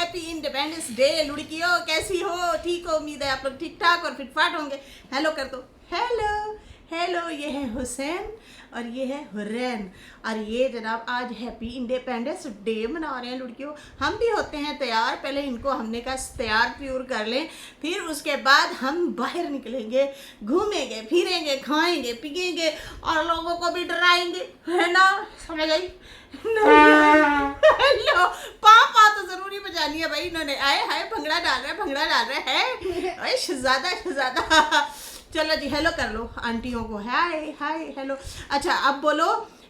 Happy independence day लुड़कियों, कैसी हो? ठीक हो? उम्मीद है आप लोग ठीक ठाक और फिटफाट होंगे। हेलो कर दो। हेलो हेलो, ये है हुसैन और ये है हुरैन और ये जनाब आज हैप्पी इंडिपेंडेंस डे मना रहे हैं लुड़कियों। हम भी होते हैं तैयार, पहले इनको हमने कहा तैयार प्यूर कर लें, फिर उसके बाद हम बाहर निकलेंगे, घूमेंगे फिरेंगे, खाएंगे पिएंगे और लोगों को भी डराएंगे, है ना? समझ आई? हेलो पापा तो जरूरी बजानी है भाई, इन्होंने आए हाय भंगड़ा डाल रहे हैं अरे शहजादा चलो जी हेलो कर लो आंटियों को, हाय हाय हेलो। अच्छा अब बोलो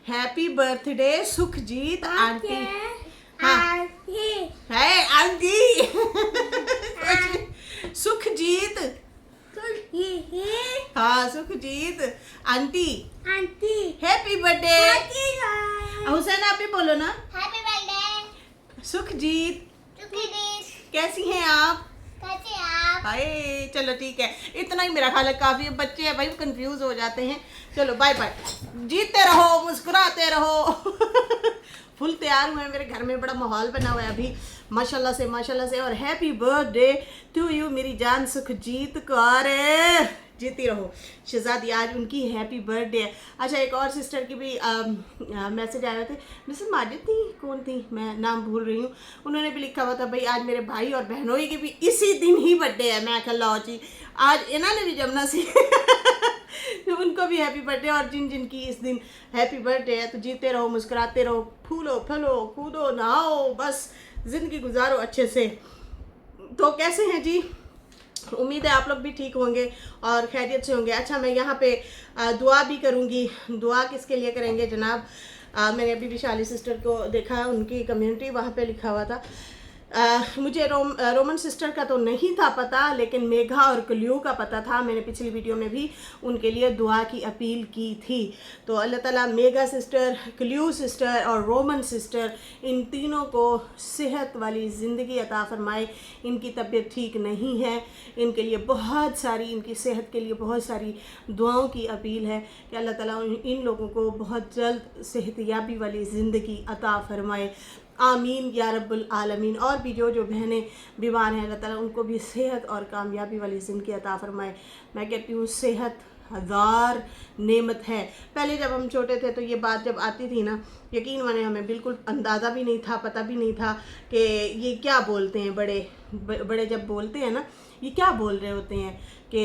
हैप्पी बर्थडे सुखजीत आंटी। हाँ है आंटी सुखजीत, हाँ Sukhjeet aunty happy birthday. Hussain आप भी बोलो ना हैप्पी बर्थडे सुखजीत, कैसी हैं आप? हाय चलो ठीक है, इतना ही मेरा ख्याल है काफी है। बच्चे हैं भाई कंफ्यूज हो जाते हैं। चलो बाय बाय, जीते रहो मुस्कुराते रहो फुल तैयार हुए हैं, मेरे घर में बड़ा माहौल बना हुआ है अभी माशाल्लाह से। और हैप्पी बर्थडे टू यू मेरी जान सुखजीत कौर, जीती रहो शहजादी, आज उनकी हैप्पी बर्थडे है। अच्छा एक और सिस्टर की भी मैसेज आए थे, मिसेस माजिद थी कौन थी मैं नाम भूल रही हूँ, उन्होंने भी लिखा हुआ था भाई आज मेरे भाई और बहनों की भी इसी दिन ही बर्थडे है। मैं ख्याल जी आज इन्होंने भी जमुना से उनको भी हैप्पी बर्थडे, और जिन जिन की इस दिन हैप्पी बर्थडे है तो जीते रहो मुस्कुराते रहो, फूलो फलो कूदो नहाओ, बस जिंदगी गुजारो अच्छे से। तो कैसे हैं जी? उम्मीद है आप लोग भी ठीक होंगे और खैरियत से होंगे। अच्छा मैं यहाँ पे दुआ भी करूँगी। दुआ किसके लिए करेंगे जनाब? मैंने अभी विशाली सिस्टर को देखा, उनकी कम्युनिटी वहाँ पे लिखा हुआ था। मुझे रोमन सिस्टर का तो नहीं था पता, लेकिन मेघा और कलियू का पता था। मैंने पिछली वीडियो में भी उनके लिए दुआ की अपील की थी। तो अल्लाह ताला मेघा सिस्टर, कलियू सिस्टर और रोमन सिस्टर इन तीनों को सेहत वाली ज़िंदगी अता फरमाए। इनकी तबीयत ठीक नहीं है, इनके लिए बहुत सारी, इनकी सेहत के लिए बहुत सारी दुआओं की अपील है कि अल्लाह ताला इन लोगों को बहुत जल्द सेहतयाबी वाली ज़िंदगी अता फरमाए। आमीन या रब्बुल आलमीन। और भी जो बहनें बीमार हैं अल्लाह ताला उनको भी सेहत और कामयाबी वाली ज़िंदगी अता फरमाए। मैं कहती हूँ सेहत हज़ार नेमत है। पहले जब हम छोटे थे तो ये बात जब आती थी ना, यकीन माने हमें बिल्कुल अंदाज़ा भी नहीं था, पता भी नहीं था कि ये क्या बोलते हैं। बड़े जब बोलते हैं ना, ये क्या बोल रहे होते हैं कि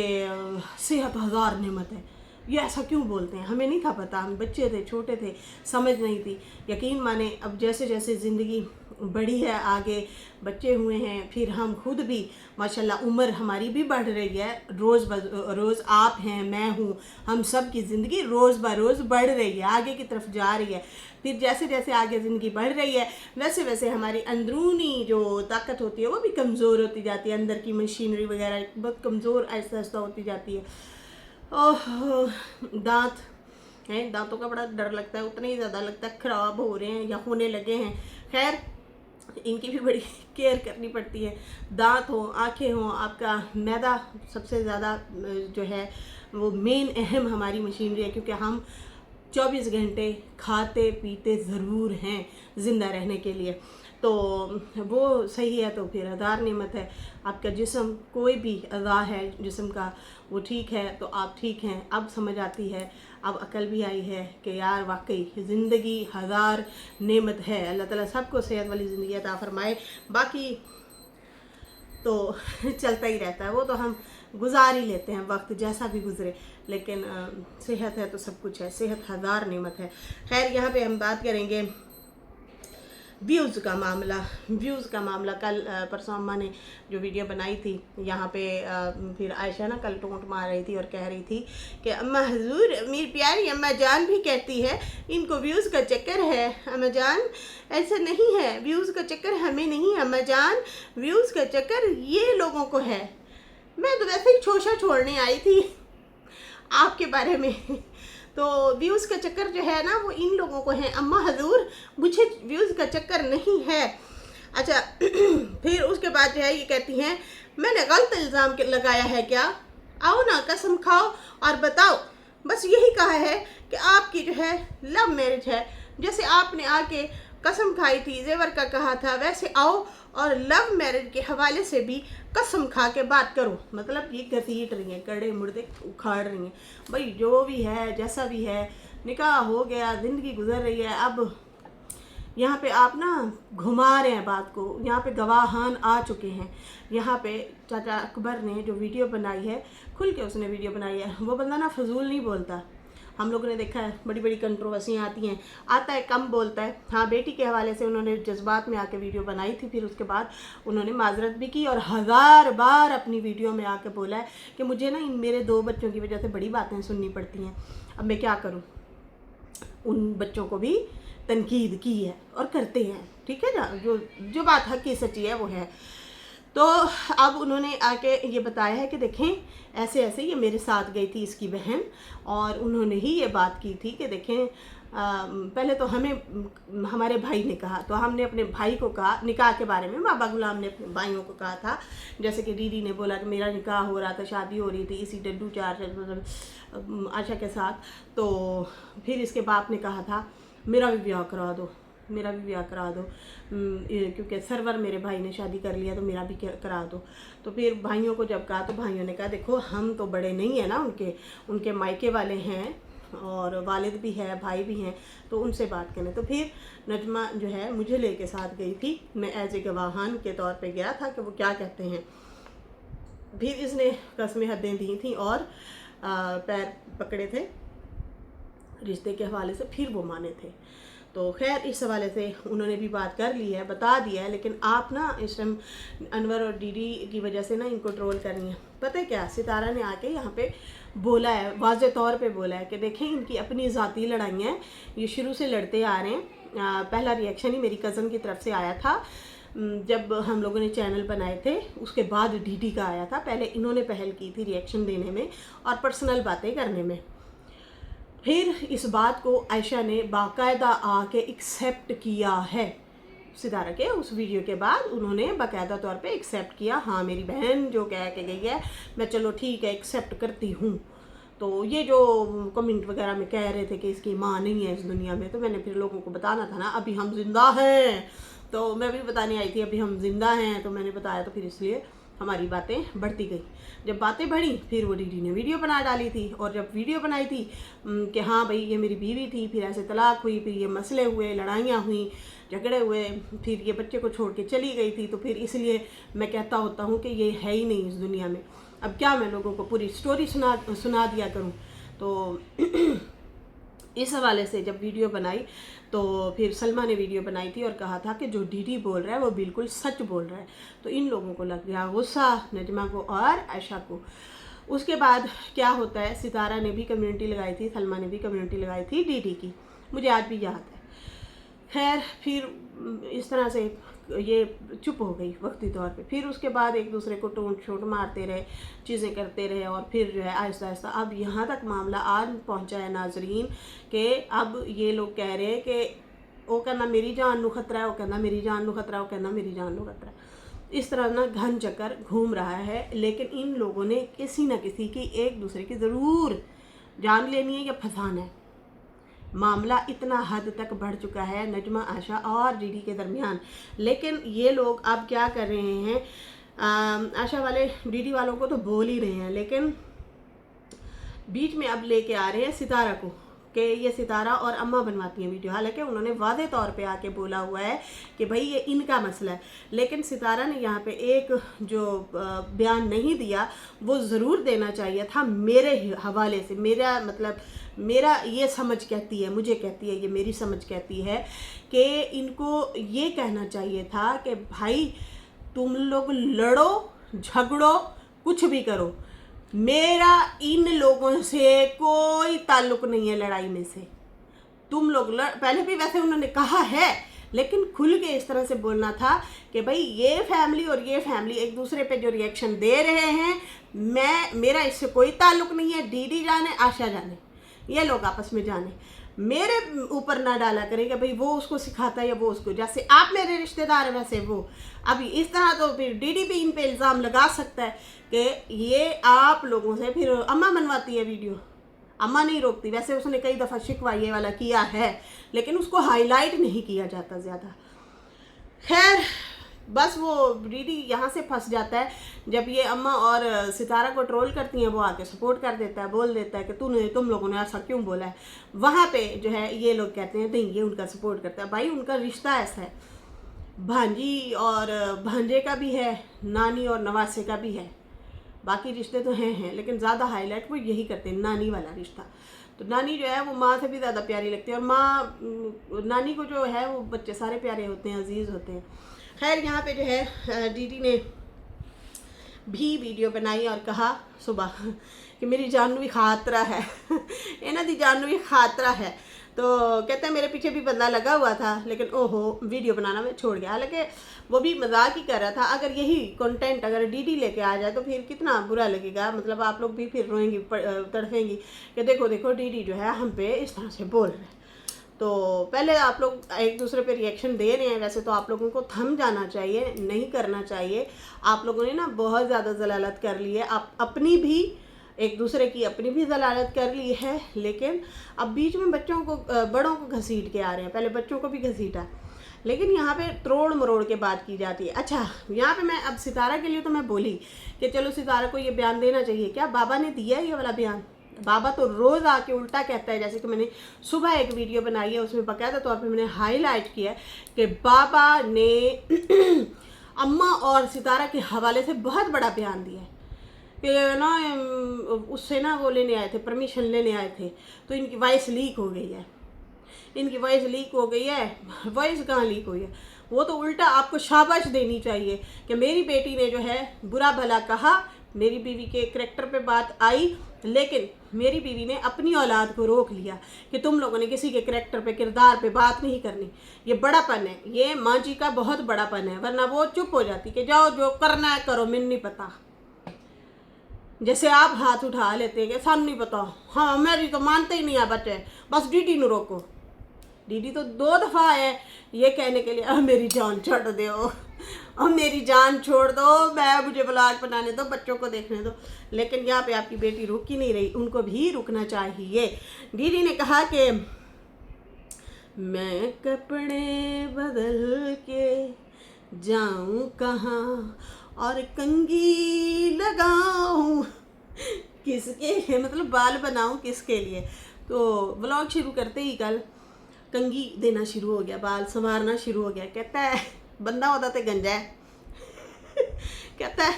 सेहत हज़ार नेमत है, ये ऐसा क्यों बोलते हैं? हमें नहीं था पता, हम बच्चे थे, छोटे थे, समझ नहीं थी। यकीन माने अब जैसे जैसे ज़िंदगी बढ़ी है, आगे बच्चे हुए हैं, फिर हम खुद भी माशाल्लाह उम्र हमारी भी बढ़ रही है, रोज़ आप हैं, मैं हूँ, हम सब की ज़िंदगी रोज़ ब रोज़ बढ़ रही है, आगे की तरफ जा रही है। फिर जैसे जैसे आगे ज़िंदगी बढ़ रही है वैसे वैसे हमारी अंदरूनी जो ताकत होती है वो भी कमज़ोर होती जाती है, अंदर की मशीनरी वगैरह बहुत कमज़ोर आहिस्ता आहिस्ता होती जाती है। ओह दांत हैं, दांतों का बड़ा डर लगता है, उतना ही ज़्यादा लगता है ख़राब हो रहे हैं या होने लगे हैं। खैर इनकी भी बड़ी केयर करनी पड़ती है। दांत हो, आँखें हों, आपका मैदा सबसे ज़्यादा जो है वो मेन अहम हमारी मशीनरी है, क्योंकि हम 24 घंटे खाते पीते ज़रूर हैं ज़िंदा रहने के लिए। तो वो सही है तो फिर हज़ार नेमत है। आपका जिस्म, कोई भी अज़ा है जिस्म का, वो ठीक है तो आप ठीक हैं। अब समझ आती है, अब अकल भी आई है कि यार वाकई ज़िंदगी हज़ार नेमत है। अल्लाह ताला सबको सेहत वाली ज़िंदगी अता फरमाए। बाकी तो चलता ही रहता है, वो तो हम गुजार ही लेते हैं वक्त जैसा भी गुजरे, लेकिन सेहत है तो सब कुछ है, सेहत हज़ार नेमत है। खैर यहाँ पे हम बात करेंगे व्यूज़ का मामला। कल परसों अम्मा ने जो वीडियो बनाई थी यहाँ पे, फिर आयशा ना कल टोंट मार रही थी और कह रही थी कि अम्मा हजूर, मेरी प्यारी अम्मा जान भी कहती है इनको व्यूज़ का चक्कर है। अम्मा जान ऐसा नहीं है, व्यूज़ का चक्कर हमें नहीं है अम्मा जान, व्यूज़ का चक्कर ये लोगों को है। मैं तो वैसे ही छोशा छोड़ने आई थी आपके बारे में, तो व्यूज़ का चक्कर जो है ना वो इन लोगों को है अम्मा हजूर, मुझे व्यूज़ का चक्कर नहीं है। अच्छा फिर उसके बाद जो है ये कहती हैं मैंने गलत इल्ज़ाम लगाया है क्या? आओ ना कसम खाओ और बताओ। बस यही कहा है कि आपकी जो है लव मैरिज है, जैसे आपने आके कसम खाई थी, जेवर का कहा था, वैसे आओ और लव मैरिज के हवाले से भी कसम खा के बात करो। मतलब ये घसीट रही हैं, कड़े मुर्दे उखाड़ रही हैं। भाई जो भी है, जैसा भी है, निकाह हो गया, ज़िंदगी गुजर रही है। अब यहाँ पे आप ना घुमा रहे हैं बात को। यहाँ पे गवाहान आ चुके हैं। यहाँ पे चाचा अकबर ने जो वीडियो बनाई है, खुल के उसने वीडियो बनाई है। वो बंदा ना फजूल नहीं बोलता। हम लोगों ने देखा है बड़ी बड़ी कंट्रोवर्सियाँ आती हैं, आता है कम बोलता है। हाँ, बेटी के हवाले से उन्होंने जज्बात में आके वीडियो बनाई थी, फिर उसके बाद उन्होंने माजरत भी की और 1000 बार अपनी वीडियो में आके बोला है कि मुझे ना इन मेरे 2 बच्चों की वजह से बड़ी बातें सुननी पड़ती हैं। अब मैं क्या करूँ। उन बच्चों को भी तनकीद की है और करते हैं, ठीक है ना। जो बात हक़ी सच्ची है वो है। तो अब उन्होंने आके ये बताया है कि देखें ऐसे ऐसे ये मेरे साथ गई थी इसकी बहन, और उन्होंने ही ये बात की थी कि देखें पहले तो हमें हमारे भाई ने कहा, तो हमने अपने भाई को कहा निकाह के बारे में। बाबा गुलाम ने अपने भाइयों को कहा था, जैसे कि दीदी ने बोला कि मेरा निकाह हो रहा था, शादी हो रही थी इसी डड्डू चार मतलब आशा के साथ। तो फिर इसके बाप ने कहा था मेरा भी ब्याह करा दो, मेरा भी ब्याह करा दो, क्योंकि सरवर मेरे भाई ने शादी कर लिया तो मेरा भी करा दो। तो फिर भाइयों को जब कहा तो भाइयों ने कहा देखो हम तो बड़े नहीं हैं ना, उनके मायके वाले हैं और वालिद भी है, भाई भी हैं, तो उनसे बात करें। तो फिर नजमा जो है मुझे लेके साथ गई थी, मैं एज ए गवाहान के तौर पे गया था कि वो क्या कहते हैं। फिर इसने कस्में हदें दी थी और पैर पकड़े थे रिश्ते के हवाले से, फिर वो माने थे। तो खैर इस हवाले से उन्होंने भी बात कर ली है, बता दिया है। लेकिन आप ना इस टाइम अनवर और डीडी की वजह से ना इनको ट्रोल करनी है। पता है क्या, सितारा ने आके यहाँ पे बोला है, वाज़े तौर पे बोला है कि देखें इनकी अपनी ज़ाती लड़ाइयाँ हैं, ये शुरू से लड़ते आ रहे हैं। पहला रिएक्शन ही मेरी कज़न की तरफ से आया था जब हम लोगों ने चैनल बनाए थे, उसके बाद डीडी का आया था। पहले इन्होंने पहल की थी रिएक्शन देने में और पर्सनल बातें करने में। फिर इस बात को आयशा ने बाकायदा आके एक्सेप्ट किया है। सितारा के उस वीडियो के बाद उन्होंने बाकायदा तौर पे एक्सेप्ट किया, हाँ मेरी बहन जो कह के गई है मैं चलो ठीक है एक्सेप्ट करती हूँ। तो ये जो कमेंट वगैरह में कह रहे थे कि इसकी माँ नहीं है इस दुनिया में, तो मैंने फिर लोगों को बताना था ना अभी हम जिंदा हैं। तो मैं भी बताने आई थी अभी हम जिंदा हैं, तो मैंने बताया, तो फिर इसलिए हमारी बातें बढ़ती गई। जब बातें बढ़ी फिर वो डीडी ने वीडियो बना डाली थी, और जब वीडियो बनाई थी कि हाँ भाई ये मेरी बीवी थी, फिर ऐसे तलाक हुई, फिर ये मसले हुए, लड़ाइयाँ हुई, झगड़े हुए, फिर ये बच्चे को छोड़ के चली गई थी। तो फिर इसलिए मैं कहता होता हूँ कि ये है ही नहीं इस दुनिया में। अब क्या मैं लोगों को पूरी स्टोरी सुना दिया करूँ। तो इस हवाले से जब वीडियो बनाई तो फिर सलमा ने वीडियो बनाई थी और कहा था कि जो डीडी बोल रहा है वो बिल्कुल सच बोल रहा है। तो इन लोगों को लग गया गुस्सा, नजमा को और आयशा को। उसके बाद क्या होता है, सितारा ने भी कम्युनिटी लगाई थी, सलमा ने भी कम्युनिटी लगाई थी डीडी की, मुझे आज भी याद है। खैर फिर इस तरह से ये चुप हो गई वक्ती तौर पे। फिर उसके बाद एक दूसरे को टोंट छोट मारते रहे, चीज़ें करते रहे, और फिर जो है आहिस्ता आहिस्ता अब यहाँ तक मामला आज पहुँचा है नाजरीन कि अब ये लोग कह रहे हैं कि वो कहना मेरी जान नू खतरा है, वो कहना मेरी जान नू खतरा है, वो कहना मेरी जान नू खतरा है। इस तरह ना घन चक्कर घूम रहा है। लेकिन इन लोगों ने किसी न किसी की एक दूसरे की ज़रूर जान लेनी है या फंसाना है। मामला इतना हद तक बढ़ चुका है नजमा, आशा और डीडी के दरमियान। लेकिन ये लोग अब क्या कर रहे हैं, आशा वाले डीडी वालों को तो बोल ही रहे हैं, लेकिन बीच में अब लेके आ रहे हैं सितारा को कि ये सितारा और अम्मा बनवाती हैं वीडियो। हालांकि उन्होंने वादे तौर पे आके बोला हुआ है कि भाई ये इनका मसला है, लेकिन सितारा ने यहाँ पे एक जो बयान नहीं दिया वो ज़रूर देना चाहिए था मेरे हवाले से। मेरा मतलब मेरा ये समझ कहती है, मुझे कहती है, ये मेरी समझ कहती है कि इनको ये कहना चाहिए था कि भाई तुम लोग लड़ो झगड़ो कुछ भी करो, मेरा इन लोगों से कोई ताल्लुक नहीं है लड़ाई में से। तुम लोग पहले भी वैसे उन्होंने कहा है, लेकिन खुल के इस तरह से बोलना था कि भाई ये फैमिली और ये फैमिली एक दूसरे पे जो रिएक्शन दे रहे हैं मेरा इससे कोई ताल्लुक नहीं है। डीडी जाने आशा जाने, ये लोग आपस में जाने, मेरे ऊपर ना डाला करेगा भाई वो उसको सिखाता है या वो उसको, जैसे आप मेरे रिश्तेदार हैं वैसे वो। अभी इस तरह तो फिर डीडी भी इन पे इल्ज़ाम लगा सकता है कि ये आप लोगों से फिर अम्मा बनवाती है वीडियो, अम्मा नहीं रोकती। वैसे उसने कई दफ़ा शिकवा ये वाला किया है, लेकिन उसको हाईलाइट नहीं किया जाता ज़्यादा। खैर बस वो डीडी यहाँ से फंस जाता है जब ये अम्मा और सितारा को ट्रोल करती हैं, वो आके सपोर्ट कर देता है, बोल देता है कि तुम लोगों ने ऐसा क्यों बोला है। वहाँ पे जो है ये लोग कहते हैं नहीं, ये उनका सपोर्ट करता है। भाई उनका रिश्ता ऐसा है, भांजी और भांजे का भी है, नानी और नवासे का भी है, बाकी रिश्ते तो हैं लेकिन ज़्यादा हाईलाइट वो यही करते हैं, नानी वाला रिश्ता। तो नानी जो है वो माँ से भी ज़्यादा प्यारी लगती है, और माँ नानी को जो है वो बच्चे सारे प्यारे होते हैं, अजीज़ होते हैं। खैर यहाँ पे जो है डीडी ने भी वीडियो बनाई और कहा सुबह कि मेरी जान भी खातरा है इन्हों की जान भी खातरा है। तो कहते हैं मेरे पीछे भी बंदा लगा हुआ था, लेकिन ओहो वीडियो बनाना मैं छोड़ गया। हालांकि वो भी मजाक ही कर रहा था। अगर यही कंटेंट अगर डीडी लेके आ जाए तो फिर कितना बुरा लगेगा, मतलब आप लोग भी फिर रोएंगी, तड़फेंगी कि देखो देखो डीडी जो है हम पे इस तरह से बोल रहे हैं। तो पहले आप लोग एक दूसरे पे रिएक्शन दे रहे हैं, वैसे तो आप लोगों को थम जाना चाहिए, नहीं करना चाहिए। आप लोगों ने ना बहुत ज़्यादा जलालत कर ली है, आप अपनी भी, एक दूसरे की अपनी भी जलालत कर ली है, लेकिन अब बीच में बच्चों को, बड़ों को घसीट के आ रहे हैं। पहले बच्चों को भी घसीटा, लेकिन यहाँ पे तोड़ मरोड़ के बात की जाती है। अच्छा यहाँ पे मैं अब सितारा के लिए तो मैं बोली कि चलो सितारा को ये बयान देना चाहिए, क्या बाबा ने दिया है ये वाला बयान? बाबा तो रोज़ आके उल्टा कहता है। जैसे कि मैंने सुबह एक वीडियो बनाई है, उसमें बाकायदा तौर पे मैंने हाईलाइट किया है कि बाबा ने अम्मा और सितारा के हवाले से बहुत बड़ा बयान दिया है कि ना उससे ना वो लेने आए थे, परमिशन लेने आए थे, तो इनकी वॉइस लीक हो गई है, इनकी वॉइस लीक हो गई है। वॉइस कहाँ लीक हुई है? वो तो उल्टा आपको शाबाश देनी चाहिए कि मेरी बेटी ने जो है बुरा भला कहा, मेरी बीवी के करैक्टर पे बात आई, लेकिन मेरी बीवी ने अपनी औलाद को रोक लिया कि तुम लोगों ने किसी के करैक्टर पे, किरदार पे बात नहीं करनी। ये बड़ापन है, ये माँ जी का बहुत बड़ापन है, वरना वो चुप हो जाती कि जाओ जो करना है करो, मैंने नहीं पता। जैसे आप हाथ उठा लेते हैं कि सानू नहीं पता, हाँ मेरी तो मानते ही नहीं है बच्चे, बस डीडी ਨੂੰ रोको। डीडी तो 2 दफ़ा है ये कहने के लिए मेरी जान छोड़ दो, अब मेरी जान छोड़ दो, मुझे व्लॉग बनाने दो, बच्चों को देखने दो। लेकिन यहाँ पे आपकी बेटी रुक ही नहीं रही, उनको भी रुकना चाहिए। डीडी ने कहा कि मैं कपड़े बदल के जाऊँ कहाँ और कंघी लगाऊँ किसके, मतलब बाल बनाऊँ किसके लिए। तो व्लॉग शुरू करते ही कल कंघी देना शुरू हो गया, बाल संवारना शुरू हो गया। कहता है बंदा होता तो गंजा है कहता है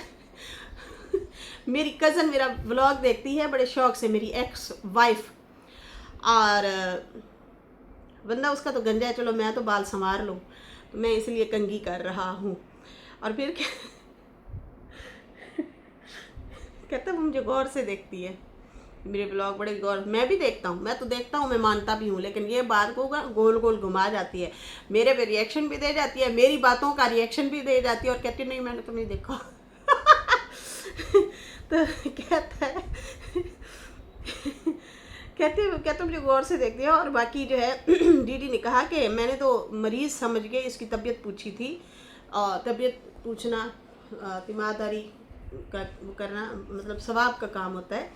मेरी कज़न मेरा व्लॉग देखती है बड़े शौक से, मेरी एक्स वाइफ, और बंदा उसका तो गंजा है, चलो मैं तो बाल संवार लूँ, तो मैं इसलिए कंघी कर रहा हूँ। और फिर कहता है मुझे गौर से देखती है, मेरे ब्लॉग बड़े गौर, मैं भी देखता हूँ, मैं तो देखता हूँ, मैं मानता भी हूँ, लेकिन ये बात को गोल गोल घुमा जाती है, मेरे पे रिएक्शन भी दे जाती है, मेरी बातों का रिएक्शन भी दे जाती है, और कहती नहीं मैंने तो नहीं देखा तो कहता है कहते मुझे गौर से देखती है। और बाकी जो है डीडी ने कहा कि मैंने तो मरीज़ समझ के इसकी तबीयत पूछी थी, और तबीयत पूछना तीमारदारी का करना मतलब सवाब का काम होता है,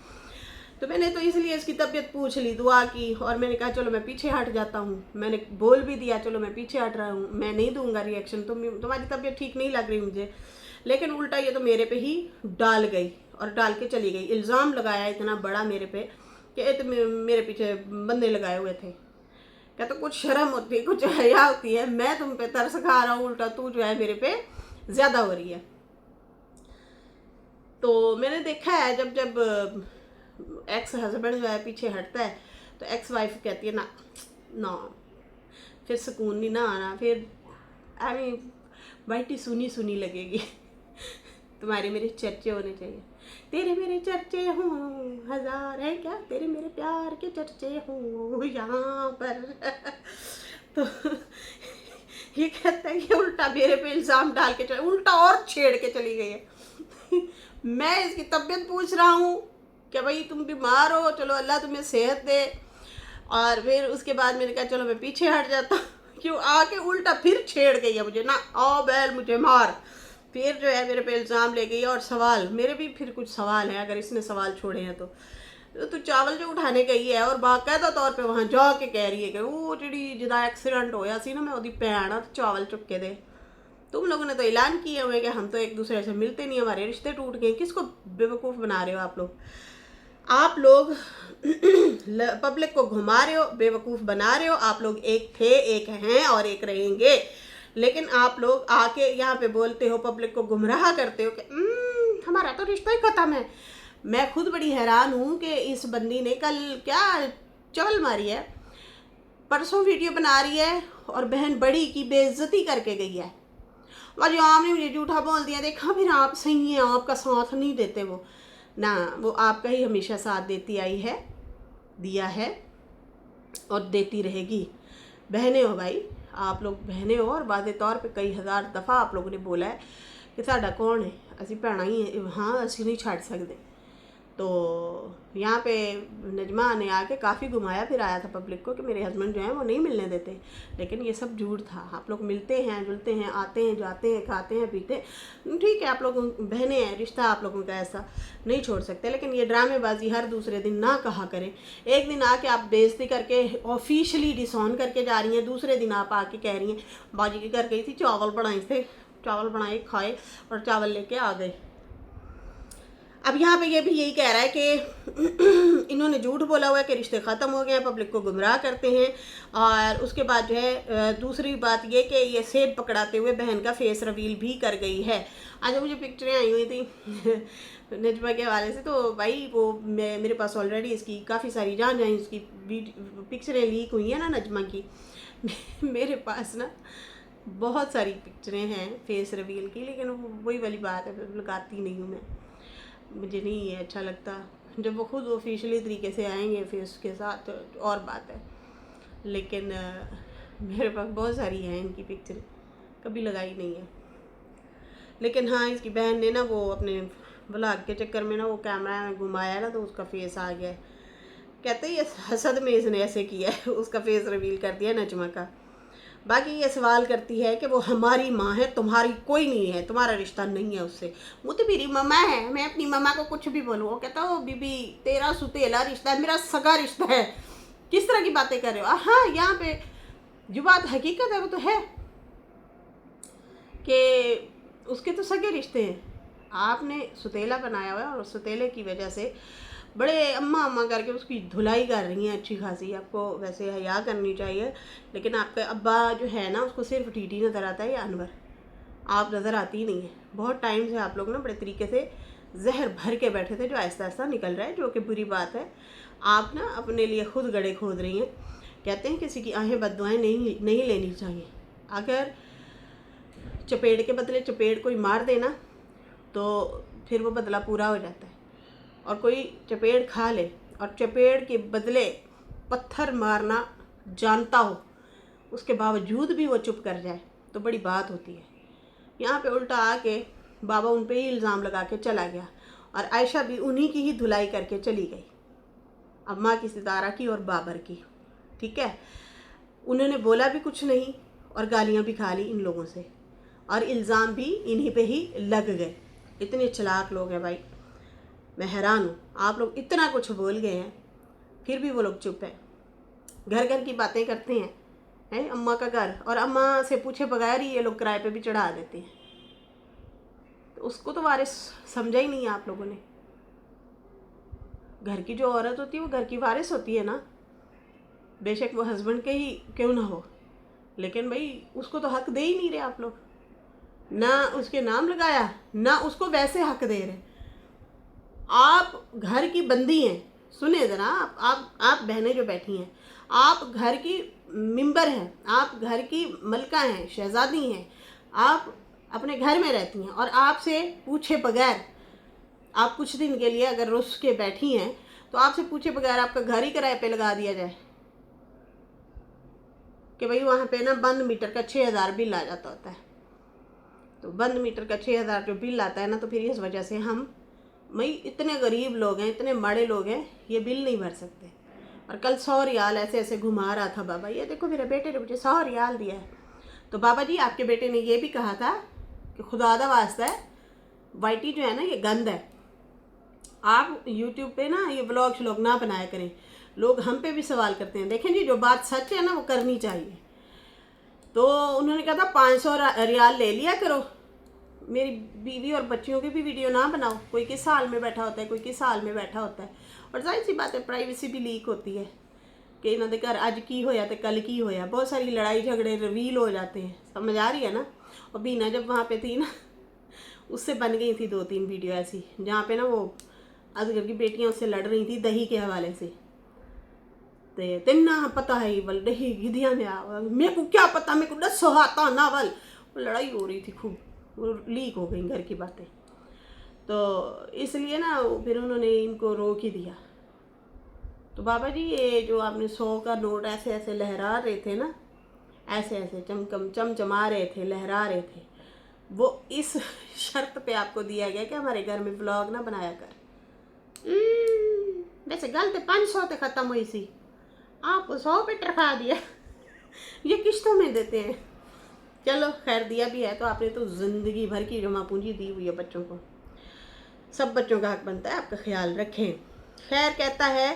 तो मैंने तो इसलिए इसकी तबीयत पूछ ली, दुआ की, और मैंने कहा चलो मैं पीछे हट जाता हूँ। मैंने बोल भी दिया चलो मैं पीछे हट रहा हूँ, मैं नहीं दूंगा रिएक्शन, तुम्हारी तबीयत ठीक नहीं लग रही मुझे। लेकिन उल्टा ये तो मेरे पे ही डाल गई और डाल के चली गई, इल्ज़ाम लगाया इतना बड़ा मेरे पे कि तो मेरे पीछे बंदे लगाए हुए थे। क्या तो कुछ शर्म होती है, कुछ हया होती है, मैं तुम पे तरस खा रहा हूँ, उल्टा तू जो है मेरे पे ज़्यादा हो रही है। तो मैंने देखा है जब जब एक्स हस्बैंड जो है पीछे हटता है तो एक्स वाइफ कहती है ना ना फिर सुकून नहीं ना आना, फिर आई बैठी सुनी सुनी लगेगी तुम्हारे मेरे चर्चे होने चाहिए, तेरे मेरे चर्चे हों हजार है क्या, तेरे मेरे प्यार के चर्चे हों यहाँ पर तो ये कहता है कि उल्टा मेरे पे इल्ज़ाम डाल के चले, उल्टा और छेड़ के चली गई है मैं इसकी तबीयत पूछ रहा हूँ कि भाई तुम बीमार हो, चलो अल्लाह तुम्हें सेहत दे, और फिर उसके बाद मैंने कहा चलो मैं पीछे हट जाता हूँ, क्यों आके उल्टा फिर छेड़ गई है मुझे, ना आओ बैल मुझे मार, फिर जो है मेरे पे इल्ज़ाम ले गई। और सवाल मेरे भी फिर कुछ सवाल हैं, अगर इसने सवाल छोड़े हैं तो तो तू चावल जो उठाने गई है और बाकायदा तौर पे वहां जाके कह रही है कि वो जी जिदा एक्सीडेंट होया सी ना, मैं ओदी भैन आ, चावल चुक के दे। तुम लोगों ने तो ऐलान किए हुए कि हम तो एक दूसरे से मिलते नहीं, हमारे रिश्ते टूट गए। किसको बेवकूफ़ बना रहे हो आप लोग पब्लिक को घुमा रहे हो, बेवकूफ़ बना रहे हो। आप लोग एक थे, एक हैं और एक रहेंगे। लेकिन आप लोग आके यहाँ पे बोलते हो, पब्लिक को गुमराह करते हो कि हमारा तो रिश्ता ही ख़त्म है। मैं खुद बड़ी हैरान हूँ कि इस बंदी ने कल क्या चवल मारी है, परसों वीडियो बना रही है और बहन बड़ी की बेइज्जती करके गई है। और जो आपने मुझे झूठा बोल दिया, देखा फिर आप सही हैं, आपका साथ नहीं देते वो ना, वो आपका ही हमेशा साथ देती आई है, दिया है और देती रहेगी। बहनें हो भाई, आप लोग बहनें हो और वादे तौर पे कई हज़ार दफ़ा आप लोगों ने बोला है कि साडा कौन है, असी भैणा ही है, हाँ असी नहीं छड़ सकते। तो यहाँ पे नजमा ने आके काफ़ी घुमाया फिर आया था पब्लिक को कि मेरे हस्बैंड जो हैं वो नहीं मिलने देते, लेकिन ये सब झूठ था। आप लोग मिलते हैं, जुलते हैं, आते हैं, जाते हैं, खाते हैं, पीते हैं, ठीक है, आप लोग बहनें हैं, रिश्ता आप लोगों का ऐसा नहीं छोड़ सकते। लेकिन ये ड्रामेबाजी हर दूसरे दिन ना कहा करें। एक दिन आके आप बेइज्जती करके ऑफिशियली डिसऑन करके जा रही हैं, दूसरे दिन आप आके कह रही हैं बाजी के घर गई थी, चावल बनाए थे, चावल बनाए खाए और चावल लेके आ गए। अब यहाँ पे ये भी यही कह रहा है कि इन्होंने झूठ बोला हुआ है कि रिश्ते ख़त्म हो गए हैं, पब्लिक को गुमराह करते हैं। और उसके बाद जो है दूसरी बात ये कि ये सेब पकड़ाते हुए बहन का फेस रिवील भी कर गई है। आज मुझे पिक्चरें आई हुई थी नजमा के हवाले से, तो भाई वो मेरे पास ऑलरेडी इसकी काफ़ी सारी जहाँ इसकी पिक्चरें लीक हुई हैं ना नजमा की, मेरे पास ना बहुत सारी पिक्चरें हैं फेस रिवील की, लेकिन वही वाली बात है, लगाती नहीं हूँ मैं, मुझे नहीं है अच्छा लगता। जब वो खुद ऑफिशियली तरीके से आएंगे फेस के साथ और बात है, लेकिन मेरे पास बहुत सारी हैं इनकी पिक्चर, कभी लगाई नहीं है। लेकिन हाँ, इसकी बहन ने ना वो अपने ब्लॉग के चक्कर में ना वो कैमरा में घुमाया ना, तो उसका फेस आ गया। कहते हैं ये हसद में इसने ऐसे किया है, उसका फेस रिवील कर दिया नजमा का। बाकी ये सवाल करती है कि वो हमारी माँ है, तुम्हारी कोई नहीं है, तुम्हारा रिश्ता नहीं है उससे। वो तो मेरी मम्मा है, मैं अपनी मम्मा को कुछ भी बोलूँ, वो कहता हो बीबी तेरा सुतेला रिश्ता है, मेरा सगा रिश्ता है, किस तरह की बातें कर रहे हो। हाँ, यहाँ पे जो बात हकीकत है वो तो है कि उसके तो सगे रिश्ते हैं, आपने सुतेला बनाया हुआ है और सुतेले की वजह से बड़े अम्मा अम्मा करके उसकी धुलाई कर रही हैं अच्छी खासी। आपको वैसे हया करनी चाहिए, लेकिन आपका अब्बा जो है ना उसको सिर्फ टीटी नज़र आता है या अनवर, आप नज़र आती ही नहीं है। बहुत टाइम से आप लोग ना बड़े तरीके से जहर भर के बैठे थे, जो आहिस्ता आहिस्ता निकल रहा है, जो कि बुरी बात है। आप ना अपने लिए खुद गड्ढे खोद रही हैं। कहते हैं किसी की आहें बद्दुआएं नहीं लेनी चाहिए। अगर चपेट के बदले चपेट कोई मार देना तो फिर वो बदला पूरा हो जाता है, और कोई चपेट खा ले और चपेट के बदले पत्थर मारना जानता हो, उसके बावजूद भी वो चुप कर जाए तो बड़ी बात होती है। यहाँ पे उल्टा आके बाबा उन पे ही इल्ज़ाम लगा के चला गया, और आयशा भी उन्हीं की ही धुलाई करके चली गई, अम्मा की, सितारा की और बाबर की। ठीक है, उन्होंने बोला भी कुछ नहीं और गालियाँ भी खा ली इन लोगों से, और इल्ज़ाम भी इन्हीं पे ही लग गए। इतने चालाक लोग हैं भाई, मैं हैरान हूँ। आप लोग इतना कुछ बोल गए हैं फिर भी वो लोग चुप है, घर घर की बातें करते हैं अम्मा का घर, और अम्मा से पूछे बगैर ही ये लोग किराए पे भी चढ़ा देते हैं। तो उसको तो वारिस समझा ही नहीं है आप लोगों ने। घर की जो औरत होती है वो घर की वारिस होती है ना, बेशक वो हस्बैंड के ही क्यों ना हो, लेकिन भाई उसको तो हक दे ही नहीं रहे आप लोग, ना उसके नाम लगाया ना उसको वैसे हक दे रहे। आप घर की बंदी हैं, सुने ज़रा, आप बहनें जो बैठी हैं, आप घर की मेंबर हैं, आप घर की मलका हैं, शहजादी हैं, आप अपने घर में रहती हैं, और आपसे पूछे बगैर आप कुछ दिन के लिए अगर रुस के बैठी हैं तो आपसे पूछे बगैर आपका घर ही किराए पे लगा दिया जाए कि भाई वहाँ पे ना बंद मीटर का 6000 बिल आ जाता होता है। तो बंद मीटर का 6000 जो बिल आता है ना, तो फिर इस वजह से हम भाई इतने गरीब लोग हैं, इतने माड़े लोग हैं, ये बिल नहीं भर सकते। और कल 100 रियाल ऐसे ऐसे घुमा रहा था बाबा, ये देखो मेरे बेटे ने मुझे 100 रियाल दिया है। तो बाबा जी आपके बेटे ने ये भी कहा था कि खुदा दा वास्ता है वाइटी जो है ना ये गंद है, आप YouTube पे ना ये व्लॉग श्लॉग ना बनाया करें, लोग हम पे भी सवाल करते हैं। देखें जी, जो बात सच है ना वो करनी चाहिए। तो उन्होंने कहा था 500 रियाल ले लिया करो, मेरी बीवी और बच्चियों की भी वीडियो ना बनाओ। कोई किस हाल में बैठा होता है, कोई किस हाल में बैठा होता है, और जाहिर सी बात है प्राइवेसी भी लीक होती है कि इन्होंने घर अज की होया तो कल की होया, बहुत सारी लड़ाई झगड़े रिवील हो जाते हैं। समझ आ रही है ना। और बीना जब वहाँ पे थी ना, उससे बन गई थी 2-3 वीडियो ऐसी, जहाँ पे ना वो असगर की बेटियाँ उससे लड़ रही थी दही के हवाले से। ते तेना पता है वल दही गिधिया में आ, मेरे को क्या पता, मेरे को दस हाथा ना वल। वो लड़ाई हो रही थी खूब, वो लीक हो गई घर की बातें। तो इसलिए ना फिर उन्होंने इनको रोक ही दिया। तो बाबा जी, ये जो आपने 100 का नोट ऐसे ऐसे लहरा रहे थे ना, ऐसे ऐसे चमचमा रहे थे, लहरा रहे थे, वो इस शर्त पे आपको दिया गया कि हमारे घर में व्लॉग ना बनाया कर। वैसे गल तो 500 ते ख़त्म हुई सी, आपको 100 पे टरखा दिया। ये किश्तों में देते हैं। चलो खैर, दिया भी है तो आपने तो ज़िंदगी भर की जमा पूंजी दी हुई है बच्चों को। सब बच्चों का हक बनता है आपका ख्याल रखें। खैर, कहता है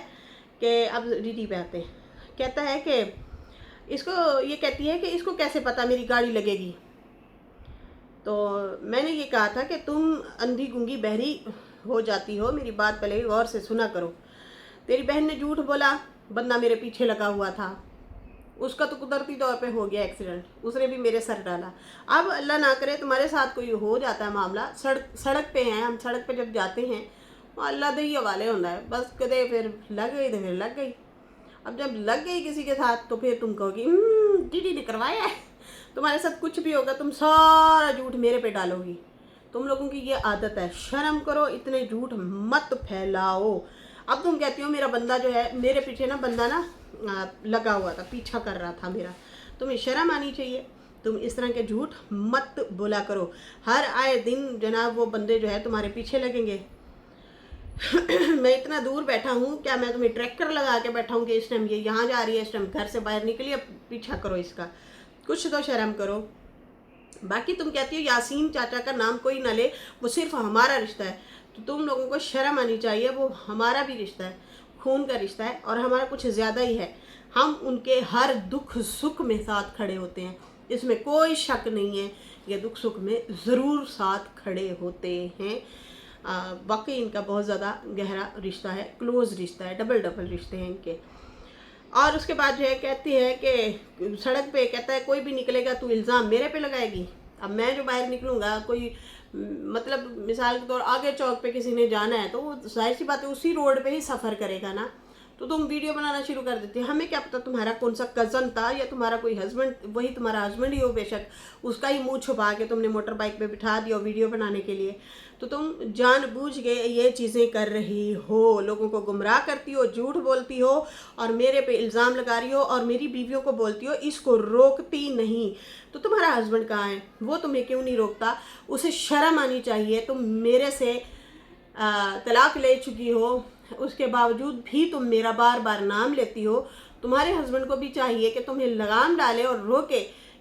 कि अब डीडी पे आते हैं। कहता है कि इसको, ये कहती है कि इसको कैसे पता मेरी गाड़ी लगेगी। तो मैंने ये कहा था कि तुम अंधी गूंगी बहरी हो जाती हो, मेरी बात पहले गौर से सुना करो। तेरी बहन ने झूठ बोला, बंदा मेरे पीछे लगा हुआ था, उसका तो कुदरती तौर पे हो गया एक्सीडेंट, उसने भी मेरे सर डाला। अब अल्लाह ना करे तुम्हारे साथ कोई हो जाता है मामला, सड़क पे हैं हम, सड़क पे जब जाते हैं अल्लाह दे ही हवाले होता है, बस कदे फिर लग गई तो फिर लग गई। अब जब लग गई किसी के साथ तो फिर तुम कहोगी दीदी ने करवाया है। तुम्हारे साथ कुछ भी होगा तुम सारा झूठ मेरे पे डालोगी। तुम लोगों की ये आदत है, शर्म करो, इतने झूठ मत फैलाओ। अब तुम कहती हो मेरा बंदा जो है, मेरे पीछे ना बंदा ना लगा हुआ था, पीछा कर रहा था मेरा। तुम्हें शर्म आनी चाहिए, तुम इस तरह के झूठ मत बोला करो। हर आए दिन जनाब वो बंदे जो है तुम्हारे पीछे लगेंगे। मैं इतना दूर बैठा हूँ, क्या मैं तुम्हें ट्रैक्टर लगा के बैठा हूँ कि इस टाइम ये यहाँ जा रही है, इस टाइम घर से बाहर निकली, अब पीछा करो इसका, कुछ तो शर्म करो। बाकी तुम कहती हो यासीन चाचा का नाम कोई ना ले, वो सिर्फ हमारा रिश्ता है, तो तुम लोगों को शर्म आनी चाहिए, वो हमारा भी रिश्ता है, खून का रिश्ता है, और हमारा कुछ ज़्यादा ही है। हम उनके हर दुख सुख में साथ खड़े होते हैं, इसमें कोई शक नहीं है, ये दुख सुख में ज़रूर साथ खड़े होते हैं। वाकई इनका बहुत ज़्यादा गहरा रिश्ता है, क्लोज़ रिश्ता है, डबल रिश्ते हैं इनके। और उसके बाद जो है कहती है कि सड़क पे कहता है कोई भी निकलेगा तू इल्ज़ाम मेरे पे लगाएगी। अब मैं जो बाहर निकलूँगा, कोई मतलब मिसाल के तौर आगे चौक पे किसी ने जाना है तो वो जाहिर सी बात है उसी रोड पे ही सफ़र करेगा ना, तो तुम वीडियो बनाना शुरू कर देती है। हमें क्या पता तुम्हारा कौन सा कज़न था या तुम्हारा कोई हस्बैंड, वही तुम्हारा हस्बैंड ही हो बेशक, उसका ही मुंह छुपा के तुमने मोटर बाइक पे बिठा दिया वीडियो बनाने के लिए। तो तुम जानबूझ के ये चीज़ें कर रही हो, लोगों को गुमराह करती हो, झूठ बोलती हो और मेरे पे इल्ज़ाम लगा रही हो और मेरी बीवियों को बोलती हो इसको रोकती नहीं। तो तुम्हारा हस्बैंड कहाँ है, वो तुम्हें क्यों नहीं रोकता? उसे शर्म आनी चाहिए। तुम मेरे से तलाक ले चुकी हो, उसके बावजूद भी तुम मेरा बार बार नाम लेती हो। तुम्हारे हस्बैंड को भी चाहिए कि तुम्हें लगाम डाले और रोके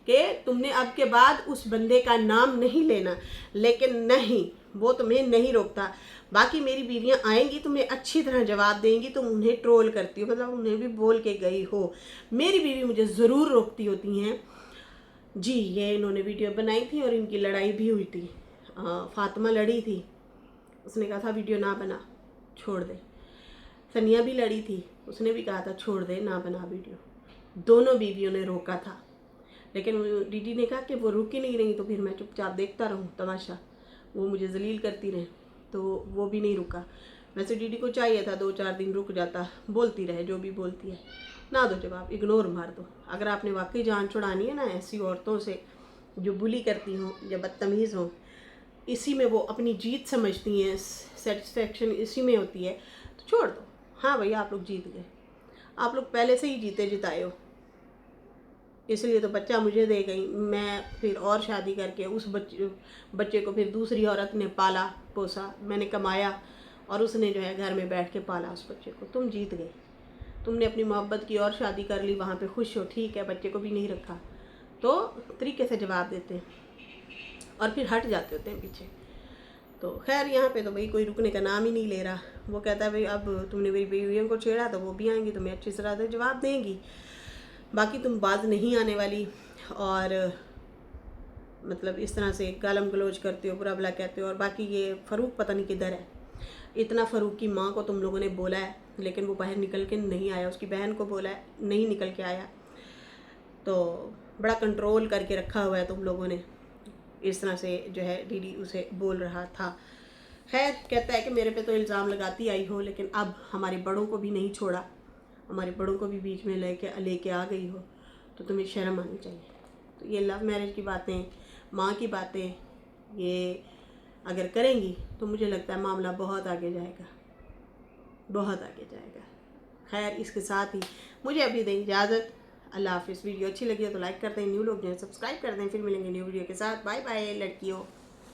कि तुमने अब के बाद उस बंदे का नाम नहीं लेना, लेकिन नहीं, वो तुम्हें नहीं रोकता। बाकी मेरी बीवियां आएंगी, तुम्हें अच्छी तरह जवाब देंगी, तुम उन्हें ट्रोल करती हो, मतलब उन्हें भी बोल के गई हो। मेरी बीवी मुझे ज़रूर रोकती होती हैं जी। ये इन्होंने वीडियो बनाई थी और इनकी लड़ाई भी हुई थी। फातिमा लड़ी थी, उसने कहा था वीडियो ना बना, छोड़ दे। सनिया भी लड़ी थी, उसने भी कहा था छोड़ दे, ना बना वीडियो। दोनों बीवियों ने रोका था, लेकिन दीदी ने कहा कि वो रुक ही नहीं रही, तो फिर मैं चुपचाप देखता रहूं तमाशा, वो मुझे जलील करती रहे, तो वो भी नहीं रुका। वैसे दीदी को चाहिए था 2-4 दिन रुक जाता, बोलती रहे जो भी बोलती है, ना दो जवाब, इग्नोर मार दो। अगर आपने वाकई जान छुड़ानी है ना ऐसी औरतों से जो बुली करती हों या बदतमीज़ हों, इसी में वो अपनी जीत समझती हैं, सेटिस्फेक्शन इसी में होती है, तो छोड़ दो। हाँ भैया, आप लोग जीत गए, आप लोग पहले से ही जीते जिताए हो, इसलिए तो बच्चा मुझे दे गई, मैं फिर और शादी करके उस बच्चे को फिर दूसरी औरत ने पाला पोसा, मैंने कमाया और उसने जो है घर में बैठ के पाला उस बच्चे को। तुम जीत गए, तुमने अपनी मोहब्बत की और शादी कर ली, वहाँ पे खुश हो, ठीक है, बच्चे को भी नहीं रखा, तो तरीके से जवाब देते हैं और फिर हट जाते होते हैं पीछे। तो खैर यहाँ पे तो भाई कोई रुकने का नाम ही नहीं ले रहा। वो कहता है भाई अब तुमने मेरी बीवियों को छेड़ा तो वो भी आएंगी, तुम्हें अच्छी तरह से जवाब देंगी, बाकी तुम बाज नहीं आने वाली। और मतलब इस तरह से गालम गलोच करते हो, बुरा भला कहते हो। और बाकी ये फ़ारूक पता नहीं किधर है, इतना फ़ारूक की माँ को तुम लोगों ने बोला है लेकिन वो बाहर निकल के नहीं आया, उसकी बहन को बोला है नहीं निकल के आया। तो बड़ा कंट्रोल करके रखा हुआ है तुम लोगों ने, इस तरह से जो है दीदी उसे बोल रहा था। खैर कहता है कि मेरे पे तो इल्ज़ाम लगाती आई हो लेकिन अब हमारे बड़ों को भी नहीं छोड़ा, हमारे बड़ों को भी बीच में लेके आ गई हो, तो तुम्हें शर्म आनी चाहिए। तो ये लव मैरिज की बातें, माँ की बातें, ये अगर करेंगी तो मुझे लगता है मामला बहुत आगे जाएगा, बहुत आगे जाएगा। खैर इसके साथ ही मुझे अभी दें इजाज़त। अल्लाह हाफिज़। वीडियो अच्छी लगी हो तो लाइक कर दें, न्यू लोग जो है सब्सक्राइब कर दें। फिर मिलेंगे न्यू वीडियो के साथ। बाय बाय लड़कियों।